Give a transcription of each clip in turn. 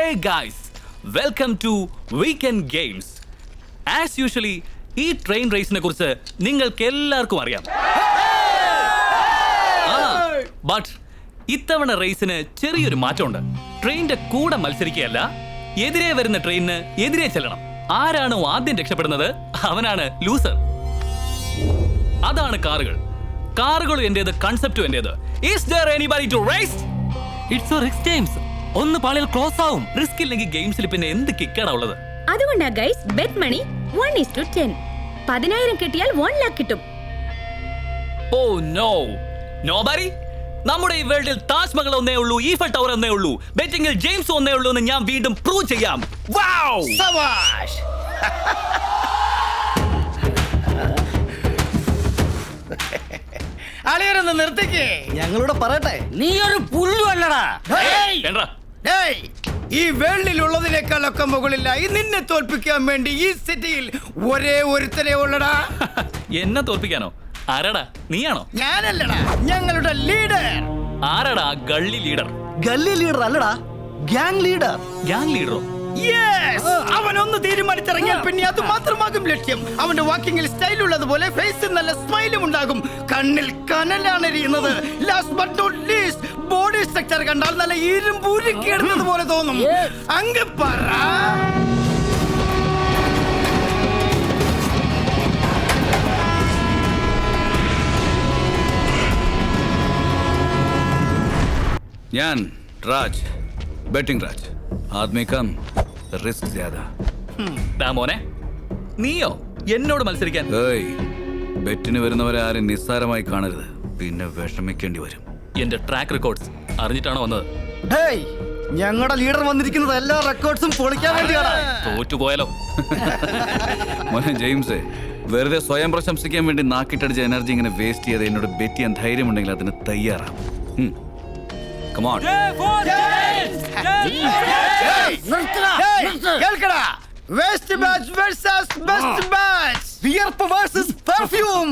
Hey guys, welcome to Weekend Games. As usually, ഈ train റേസിനെ കുറിച്ച് നിങ്ങൾക്ക് എല്ലാവർക്കും അറിയാം. ബട്ട് ഇത്തവണ റേസിന് ചെറിയൊരു മാറ്റമുണ്ട്. ട്രെയിനിന്റെ കൂടെ മത്സരിക്കുകയല്ല, എതിരെ വരുന്ന ട്രെയിനിന് എതിരെ ചെല്ലണം. ആരാണോ ആദ്യം രക്ഷപ്പെടുന്നത് അവനാണ് ലൂസർ. അതാണ് കാറുകൾ. കാറുകളും എന്റേത്, കൺസെപ്റ്റും എന്റേത്. Is there anybody to race? It's a risk games. ഒന്ന് പാളിയിൽ ക്ലോസ് ആവും. റിസ്ക് ഇല്ലെങ്കിൽ ഗെയിംസിൽ പിന്നെ എന്ത് കിക്കാണ് ഉള്ളത്? അതുകൊണ്ടാ ഗൈസ് ബെറ്റ് മണി 1:10. 10,000 കിട്ടിയാൽ 1 lakh കിട്ടും. Oh no, nobody. നമ്മുടെ ഈ വേൾഡിൽ താജ്മഹൽ ഒന്നേ ഉള്ളൂ, ഈഫൽ ടവർ ഒന്നേ ഉള്ളൂ, ബെറ്റിംഗിൽ ജെയിംസ് ഒന്നേ ഉള്ളൂ എന്ന് ഞാൻ വീണ്ടും പ്രൂവ് ചെയ്യാം. വൗ! സവാഷ്! അളിയരൊന്ന് നിർത്തിക്കേ. ഞങ്ങളോട് പറയട്ടെ, നീ ഒരു പുല്ലു അല്ലടാ. എന്താ? ഈ വേൾഡിലുള്ളതിനേക്കാളൊക്കെ മുകളിലായി നിന്നെ തോൽപ്പിക്കാൻ വേണ്ടി ഈ സിറ്റിയിൽ ഒരേ ഒരുത്തനെ ഉള്ളടാ. എന്നെ തോൽപ്പിക്കാനോ? ആരാടാ? നീയാണോ? ഞാനല്ലടാ, ഞങ്ങളുടെ ലീഡർ. ആരാടാ ഗള്ളി ലീഡർ? ഗല്ലി ലീഡർ അല്ലടാ, ഗ്യാങ് ലീഡർ. ഗ്യാങ് ലീഡറോ? അവനൊന്ന് തീരുമാനിച്ചിറങ്ങിയാൽ പിന്നെ അത് മാത്രമാകും ലക്ഷ്യം. അവന്റെ വാക്കിങ്ങിൽ സ്റ്റൈൽ ഉള്ളതുപോലെ ഫേസിൽ നല്ല സ്മൈലും ഉണ്ടാകും. കണ്ണിൽ കനലാണ് എരിയുന്നത്. Last but not least, body structure കണ്ടാൽ നല്ല ഇരുമ്പൂരിക്കിടുന്നത് പോലെ തോന്നും. അങ്ങ് പറ. ഞാൻ രാജ്, ബെറ്റിംഗ് രാജ്. ആദ്മി കം, റിസ്ക് ജ്യാദാ. മോനെ, നീയോ എന്നോട് മത്സരിക്കാൻ? ബെറ്റിന് വരുന്നവരെ ആരും നിസ്സാരമായി കാണരുത്, പിന്നെ വിഷമിക്കേണ്ടി വരും. എന്റെ ട്രാക്ക് റെക്കോർഡ്സ് അറിഞ്ഞിട്ടാണോ വന്നത്? ഞങ്ങളുടെ ലീഡർ വന്നിരിക്കുന്നത് എല്ലാ റെക്കോർഡ്സും പൊളിക്കാൻ വേണ്ടിയാണ്. തോറ്റുപോയാലോ? മോനെ ജെയിംസേ, വെറുതെ സ്വയം പ്രശംസിക്കാൻ വേണ്ടി നാക്കിട്ടടിച്ച എനർജി ഇങ്ങനെ വേസ്റ്റ് ചെയ്ത് എന്നോട് ബെറ്റ് ചെയ്യാൻ ധൈര്യമുണ്ടെങ്കിൽ അതിന് തയ്യാറാവും. Come on. കേൾക്കടാ, west batch versus best batch. വിയർപ്പ് വേഴ്സസ് പെർഫ്യൂം.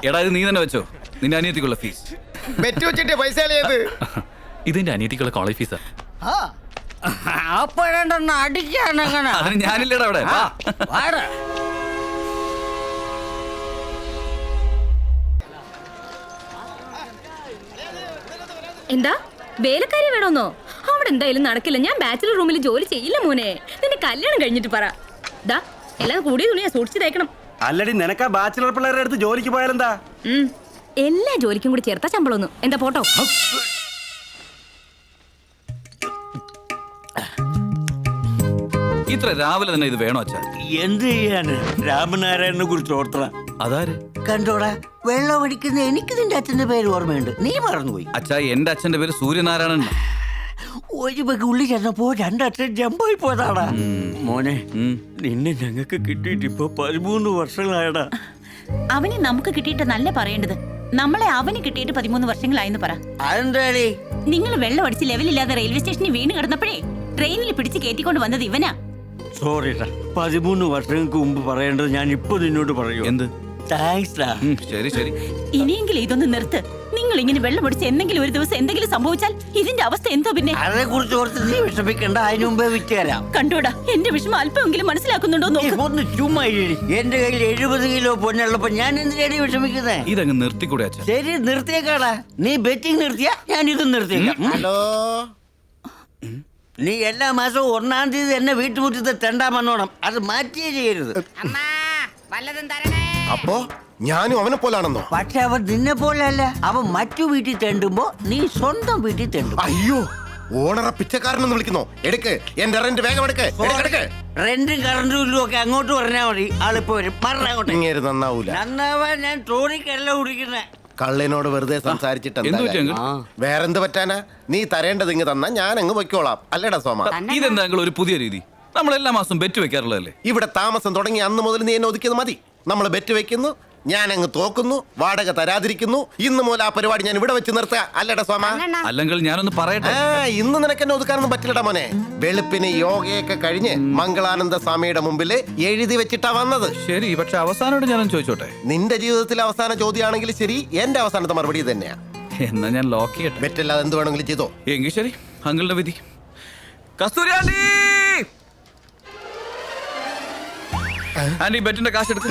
എടാ ഇത് നീ തന്നെ വെച്ചോ. നിന്റെ അനിയത്തിക്കുള്ള ഫീസ്. ബെറ്റ് വെച്ചിട്ട് പൈസ അല്ലേത്? ഇതെന്റെ അനിയത്തിക്കുള്ള കോളേജ് ഫീസാ. അപ്പോഴെണ്ണം അടിക്കാനെങ്ങനെ? അതിന് ഞാനില്ലടാ അവിടെ. വാ. എന്താ വേലക്കാരി വേണമെന്നോ? അവിടെ എന്തായാലും നടക്കില്ല. ഞാൻ ബാച്ചിലർ റൂമിൽ ജോലി ചെയ്യില്ല മോനെ. നിന്റെ കല്യാണം കഴിഞ്ഞിട്ട് പറ. ദാ എല്ലാം കൂടിയ തുണിയാ, സൂക്ഷിച്ചു തേക്കണം. അല്ലടി നിനക്കാ ബാച്ചിലർ പിള്ളേരുടെ അടുത്ത് ജോലിക്ക് പോയാലെന്താ? എല്ലാ ജോലിക്കും കൂടി ചേർത്താ ശമ്പളമൊന്നും. എന്താ പോട്ടോ? ഇത്ര രാവിലെ തന്നെ ഇത് വേണോ അച്ഛാ? എന്ത് ചെയ്യാന്? രാമനാരായണനെ കുറിച്ച് ഓർത്തറ. അതാര്? കണ്ടോടാ, വെള്ളം അടിക്കുന്ന എനിക്ക് നിന്റെ അച്ഛന്റെ പേര് ഓർമ്മയുണ്ട്, നീ മറന്നുപോയി. അച്ഛാ, എന്റെ അച്ഛന്റെ പേര് സൂര്യനാരായണൻ. ഒരു ബഗ് ഉള്ളി ചെന്നപ്പോ രണ്ടച്ഛൻ ജമ്പായി പോയതാടാ. മോനെ, നിന്നെ ഞങ്ങൾക്ക് കിട്ടിയിട്ട് ഇപ്പൊ 13 വർഷങ്ങളായടാ. അവനെ നമുക്ക് കിട്ടിയിട്ട് നല്ല പറയേണ്ടത്, നമ്മളെ അവന് കിട്ടിയിട്ട് 13 വർഷങ്ങളായെന്ന് പറ. അതെന്താടി? നിങ്ങൾ വെള്ളം അടിച്ച് ലെവലില്ലാതെ റെയിൽവേ സ്റ്റേഷനിൽ വീണ് കിടന്നപ്പോഴേ ട്രെയിനിൽ പിടിച്ച് കയറ്റിക്കൊണ്ട് വന്നത് ഇവനാ. സോറിടാ, 13 വർഷങ്ങൾക്ക് മുമ്പ് പറയേണ്ടത് ഞാൻ ഇപ്പൊ നിന്നോട് പറയൂ. എന്ത്? താങ്ക്സ്. ശരി ശരി. ഇനിയെങ്കിലും ഇതൊന്ന് നിർത്ത്. നിങ്ങൾ ഇങ്ങനെ വെള്ളം അടിച്ച് എന്തെങ്കിലും ഒരു ദിവസം എന്തെങ്കിലും സംഭവിച്ചാൽ ഇതിന്റെ അവസ്ഥ എന്തോ പിന്നെ. അതേ കുറിച്ച് ഓർത്ത് നീ വിഷമിക്കണ്ട, അതിനു മുമ്പേ വിറ്റ് തരാം. കണ്ടോടാ, എന്റെ വിഷമം അല്പമെങ്കിലും മനസ്സിലാക്കുന്നുണ്ടോ നോക്ക്. ഒന്ന് ചുമ്മാ ഇരി. എന്റെ കയ്യിൽ 70 കിലോ പൊന്നുള്ളപ്പോ ഞാൻ എന്തിനാണ് വിഷമിക്കുന്നേ? ഇതങ്ങ് നിർത്തിക്കൂടെ അച്ഛാ? ശരി, നിർത്തിയേക്കാടാ. നീ ബെറ്റിംഗ് നിർത്തിയാ ഞാൻ ഇത് നിർത്തിയേക്കാം. ഹലോ, നീ എല്ലാ മാസവും 1-ാം തീയതി എന്നെ വീട്ടുമുറ്റത്ത് തെണ്ടാൻ വന്നോണം. അത് മാറ്റിയേ ചെയ്യരുത്. അപ്പോ ഞാനും അവനെ പോലാണെന്നോ? പക്ഷെ അവൻ നിന്നെ പോലല്ല. അവൻ മറ്റു വീട്ടിൽ തെണ്ടുമ്പോ നീ സ്വന്തം വീട്ടിൽ തെണ്ടും. അയ്യോ, ഓണറെ പിച്ചക്കാരനെന്ന് വിളിക്കുന്നോ? എടുക്ക്, എന്റെ റെന്റ് വേഗം എടുക്ക്. റെന്റും കറണ്ടും ഇല്ലും ഒക്കെ അങ്ങോട്ട് പറഞ്ഞാൽ മതി, ആളിപ്പോ വരും. പറഞ്ഞോട്ടെ. ഇങ്ങേര് നന്നാവൂല. നന്നാവാൻ ഞാൻ ടോണിക്കല്ല കുടിക്കുന്നേ. കള്ളിനോട് വെറുതെ സംസാരിച്ചിട്ട് എന്ത് പറ്റി അങ്കിൾ? വേറെന്ത് പറ്റാനാ? നീ തരേണ്ടത് ഇങ്ങ് തന്നാ ഞാൻ അങ്ങ് പൊയ്ക്കോളാം. അല്ലേടാ സോമ? ഇതെന്താ അങ്കിൾ ഒരു പുതിയ രീതി? നമ്മൾ എല്ലാ മാസവും ബെറ്റ് വെക്കാറുള്ളതല്ലേ? ഇവിടെ താമസം തുടങ്ങി അന്ന് മുതൽ നീ എന്നെ ഒതുക്കിയത് മതി. നമ്മൾ ബെറ്റ് വെക്കുന്നു, ഞാൻ അങ്ങ് തോക്കുന്നു, വാടക തരാതിരിക്കുന്നു. ഇന്ന് മുതൽ ആ പരിപാടി ഞാൻ ഇവിടെ വെച്ച് നിർത്തുക. അല്ലേടാ സോമ? അല്ലെങ്കിൽ ഞാനൊന്ന് പറയട്ടെ. ഇന്ന് നിനക്ക് എന്നെ ഒതുക്കാനൊന്നും പറ്റില്ലടാ മോനെ. വെളുപ്പിന് യോഗയൊക്കെ കഴിഞ്ഞ് മംഗളാനന്ദ സ്വാമിയുടെ മുമ്പിൽ എഴുതി വെച്ചിട്ടാ വന്നത്. ശരി, പക്ഷെ അവസാനമായിട്ട് ഞാനൊന്ന് ചോദിച്ചോട്ടെ? നിന്റെ ജീവിതത്തിലെ അവസാന ചോദ്യമാണെങ്കിൽ ശരി, എന്റെ അവസാനത്തെ മറുപടി തന്നെയാ. എന്നാ ഞാൻ ലോക്ക് ചെയ്യട്ടെ. ബെറ്റല്ലാതെ എന്ത് വേണമെങ്കിലും ചെയ്തോ. എങ്കിൽ ശരി, അങ്കിളുടെ വിധി. കസ്തൂരി ആന്റി, ആന്റി ബെറ്റിന്റെ കാശ് എടുത്ത്.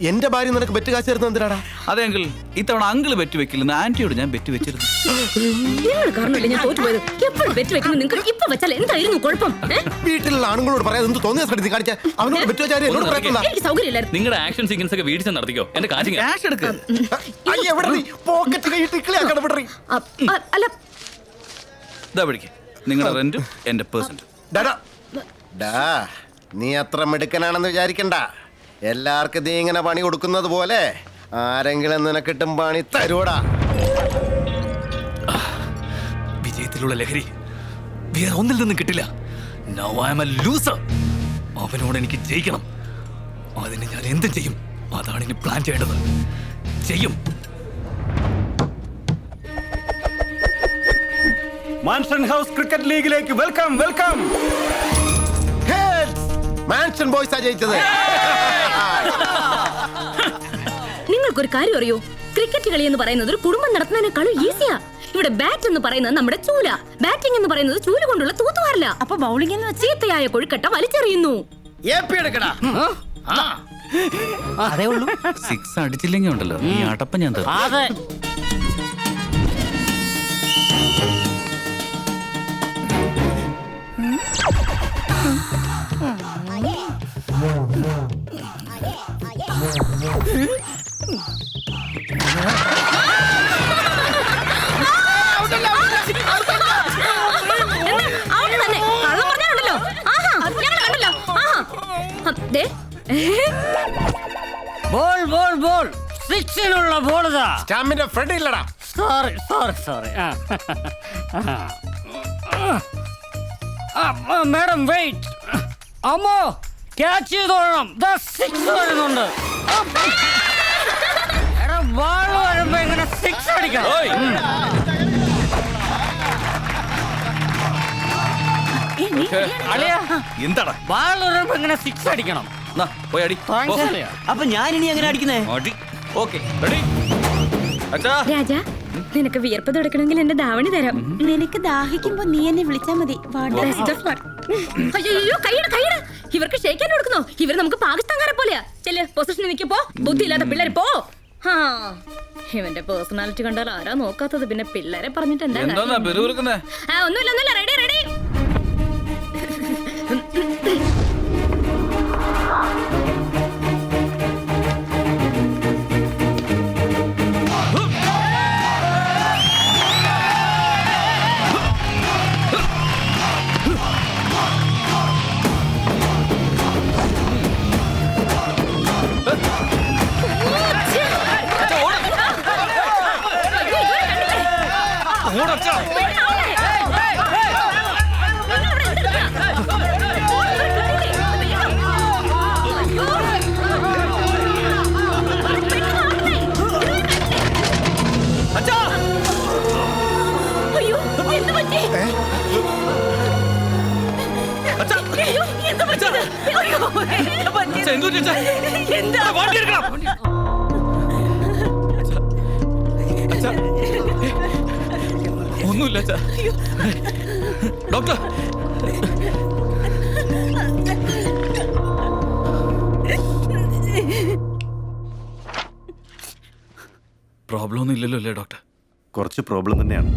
എന്റെ ഭാര്യ നിനക്ക് ബെറ്റ് കാശ് തരുന്നത് എന്തിനാടാ? അതെ അങ്കിൾ, ഇത്തവണ അങ്കിള് ബെറ്റ് വെക്കില്ലെന്ന് ആന്റിയോട് ഞാൻ ബെറ്റ് വെച്ചിരുന്നു. നിങ്ങൾ കാരണമല്ലേ ഞാൻ തോറ്റുപോയത്. എപ്പോഴും ബെറ്റ് വെക്കുന്നത് നിങ്ങൾക്ക് ഇപ്പൊ വെച്ചാൽ എന്തായിരുന്നു കുഴപ്പം? വീട്ടിലുള്ള ആണുങ്ങളോട് പറയാതെ എന്ത് തോന്നിയ സ്ഥലത്ത് കാണിച്ച അവനോട് ബെറ്റ് വെച്ചാൽ എന്നോട് പറയണ്ട. എനിക്ക് സൗകര്യമില്ലായിരുന്നു. നിങ്ങളുടെ ആക്ഷൻ സീക്വൻസ് ഒക്കെ വീഡിയോസ് നടത്തിക്കോ. എന്റെ കാശ് ക്യാഷ് എടുക്ക്. പോക്കറ്റ് കൈയിട്ട് ഇക്കിളിയാക്കട വിടറി. അല്ല, ഇതാ പിടിക്ക്, നിങ്ങളുടെ റെന്റും എന്റെ പേഴ്സന്റ്. നീ അത്ര മിടുക്കനാണെന്ന് വിചാരിക്കണ്ട. എല്ലാവർക്കും നീ ഇങ്ങനെ പണി കൊടുക്കുന്നത് പോലെ ആരെങ്കിലും നിനക്കിട്ടും പണി തരൂടാ. വിജയത്തിലുള്ള ലഹരി വേറെ ഒന്നിൽ നിന്നും കിട്ടില്ല. Now I am a loser. അവനോട് എനിക്ക് ജയിക്കണം. അതിന് ഞാൻ എന്തും ചെയ്യും. അതാണ് ഇനി പ്ലാൻ ചെയ്യേണ്ടത്. ചെയ്യും. മാൻഷൻ ഹൗസ് ക്രിക്കറ്റ് ലീഗിലേക്ക് വെൽക്കം, വെൽക്കം. മാൻഷൻ ബോയ്സാ ജയിച്ചത്. നിങ്ങൾക്കൊരു കാര്യം അറിയോ? ക്രിക്കറ്റ് കളി എന്ന് പറയുന്നത് ഒരു കുടുംബം നടത്തുന്നതിനേക്കാളും ഈസിയാ. ഇവിടെ ബാറ്റ് എന്ന് പറയുന്നത് നമ്മുടെ ചൂല, ബാറ്റിംഗ് എന്ന് പറയുന്നത് ചൂല് കൊണ്ടുള്ള തൂത്തുവാറില്ല. അപ്പൊ ബൗളിംഗ് എന്ന് വെച്ചാൽ ചീത്തയായ കൊഴുക്കട്ട വലിച്ചെറിയുന്നു. എടുക്കടാ. അതേ ഉള്ളൂ. 6 അടിച്ചില്ലെങ്കിൽ ഉണ്ടല്ലോ ഈ അടപ്പ ഞാൻ തരും. അതെ. ബോൾ ബോൾ ബോൾ സിക്സിനുള്ള ബോൾ. സ്റ്റാമ്പിന്റെ ഫ്രണ്ട് ഇല്ലടാ. Sorry sorry sorry. Madam wait. അമ്മോ, ക്യാച്ച് ചെയ്തോളണം. 6 വരുന്നുണ്ട്. ബാൾ വരുമ്പോ ഇങ്ങനെ 6 അടിക്കണം. എന്താടാ ബാൾ വരുമ്പോ ഇങ്ങനെ 6 അടിക്കണം. പോയി അടി. അപ്പൊ ഞാൻ ഇനി എങ്ങനെ അടിക്കുന്നേ? Okay, ready. അച്ഛാ രാജ നിനക്ക് വിയർപ്പ് തുടക്കണമെങ്കിൽ എന്റെ ധാവണി തരാം. നിനക്ക് ദാഹിക്കുമ്പോ നീ എന്നെ വിളിച്ചാ മതി. Best of luck. അയ്യോ കൈയ്യട കൈയ്യട. ഇവർക്ക് ഷേക്കാൻ കൊടുക്കുന്നോ? ഇവർ നമുക്ക് പാകിസ്ഥാൻകാരെ പോലെയാ. ചെല്ല് പൊസിഷനിൽ നിൽക്കപ്പോ ബുദ്ധിയില്ലാത്ത പിള്ളേർ പോ. ഇവന്റെ പേഴ്സണാലിറ്റി കണ്ടാൽ ആരാ നോക്കാത്തത്? പിന്നെ പിള്ളേരെ പറഞ്ഞിട്ട് എന്താ? ഒന്നുമില്ല റെഡി റെഡി. ഒന്നുമില്ല ഡോക്ടർ. പ്രോബ്ലം ഒന്നും ഇല്ലല്ലോ അല്ലേ ഡോക്ടർ? കുറച്ച് പ്രോബ്ലം തന്നെയാണ്.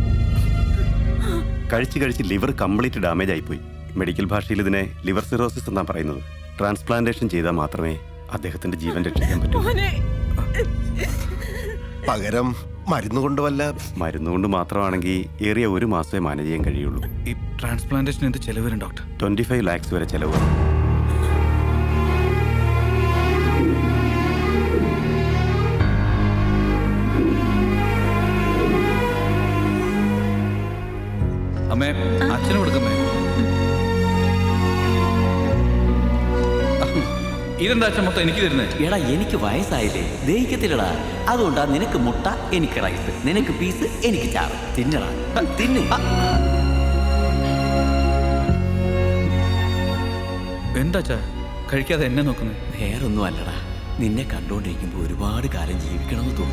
കഴിച്ച് ലിവർ കംപ്ലീറ്റ് ഡാമേജ് ആയിപ്പോയി. മെഡിക്കൽ ഭാഷയിൽ ഇതിനെ ലിവർ സിറോസിസ് എന്നാണ് പറയുന്നത്. ട്രാൻസ്പ്ലാന്റേഷൻ ചെയ്താൽ മാത്രമേ അദ്ദേഹത്തിന്റെ ജീവൻ രക്ഷിക്കാൻ പറ്റൂ. പകരം മരുന്നുകൊണ്ട് വല്ല? മരുന്നുകൊണ്ട് മാത്രമാണെങ്കിൽ ഏറിയ 1 മാസമേ മാനേജ് ചെയ്യാൻ കഴിയുള്ളൂ. ഈ ട്രാൻസ്പ്ലാന്റേഷൻ എന്ത് ചെലവ് വരും ഡോക്ടർ? 25 lakhs വരെ ചെലവ്. അമ്മേ അച്ഛന് കൊടുക്കമ്മേ. ഇതെന്താ അച്ഛൻ മൊത്തം എനിക്ക് തരുന്നേ? എടാ എനിക്ക് വയസ്സായില്ലേ, ദഹിക്കത്തില്ലടാ. അതുകൊണ്ടാ നിനക്ക് മുട്ട, എനിക്ക് റൈസ്, നിനക്ക് പീസ്, എനിക്ക് ചാറ്. തിന്നടാ, തിന്ന്. എന്താ അച്ഛാ കഴിക്കാതെ എന്നെ നോക്കുന്നത്? വേറൊന്നും അല്ലടാ, നിന്നെ കണ്ടോണ്ടിരിക്കുമ്പോ ഒരുപാട് കാലം ജീവിക്കണമെന്ന് തോന്നുന്നു.